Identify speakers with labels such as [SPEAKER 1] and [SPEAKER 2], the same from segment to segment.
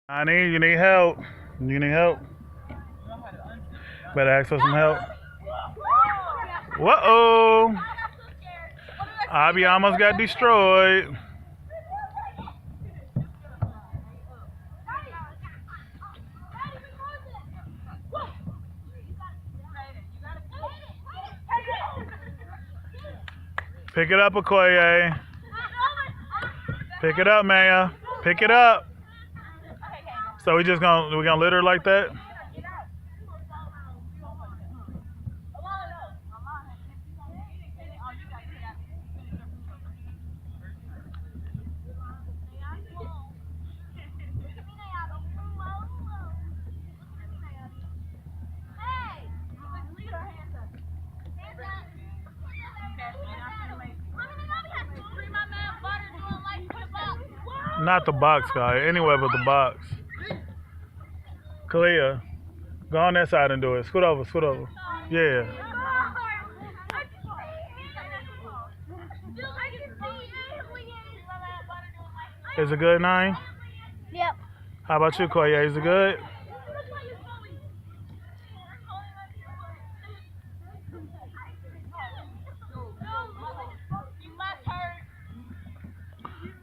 [SPEAKER 1] I need you need help. You need help. Better ask for some help. Whoa! Abby almost got destroyed. Pick it up, Okoye. Pick it up, Maya. Pick it up. So we gonna litter like that? Not the box guy. Anywhere but the box. Kalia, go on that side and do it. Scoot over. Scoot over. Yeah. Is it good, 9?
[SPEAKER 2] Yep.
[SPEAKER 1] How about you, Koye? Is it good?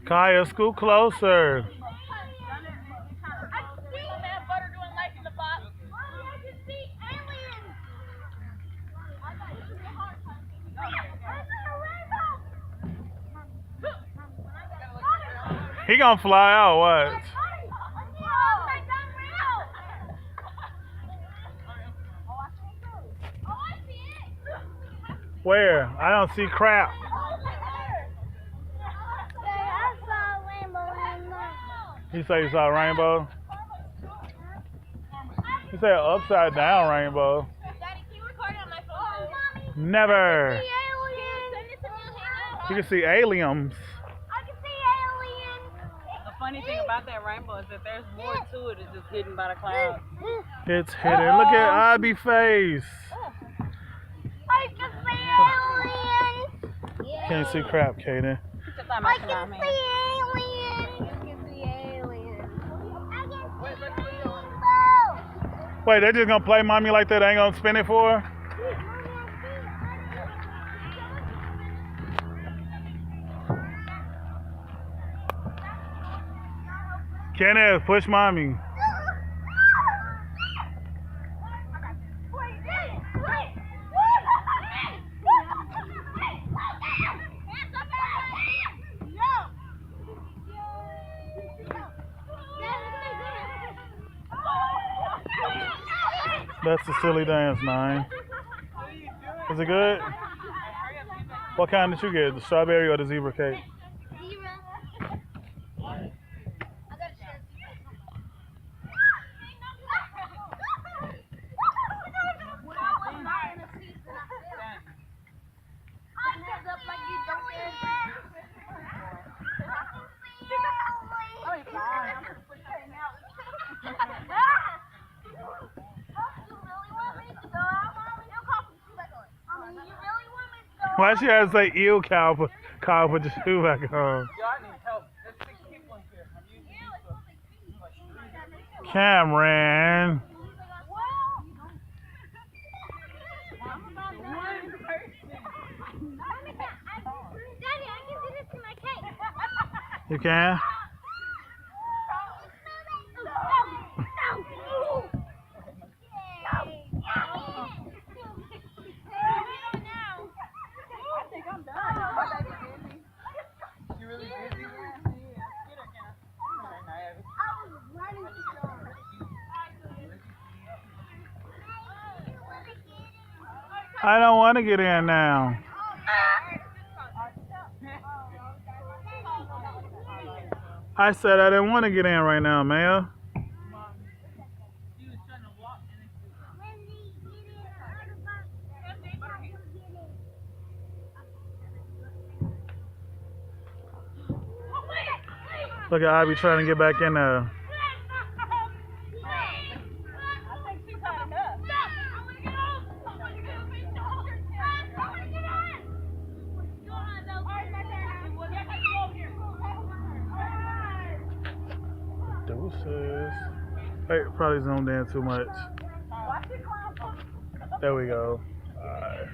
[SPEAKER 1] Kaya, scoot closer. He gonna fly out, what? Where? I don't see crap. He said you saw a rainbow? He said upside down rainbow. Never. You can see aliens.
[SPEAKER 3] The funny thing about that rainbow is that there's more to it. It's just hidden by the clouds.
[SPEAKER 1] It's hidden. Look at Abby face.
[SPEAKER 2] I can see aliens.
[SPEAKER 1] Can't see crap, Kaden.
[SPEAKER 2] I can see aliens. I can see aliens.
[SPEAKER 1] Wait, they just gonna play mommy like that? They ain't gonna spin it for her? Kenneth, push mommy. That's a silly dance, 9. Is it good? What kind did you get? The strawberry or the zebra cake? Why she has to say ew, cow, put your shoe back on?
[SPEAKER 3] Yo, I need help. There's 6 people in here. I'm using these for
[SPEAKER 1] Cameron. You can? I don't want to get in now. I said I didn't want to get in right now, man. Look at Ivy trying to get back in there. Deuce. lashes. Hey, probably zoomed in too much. There we go. Alright.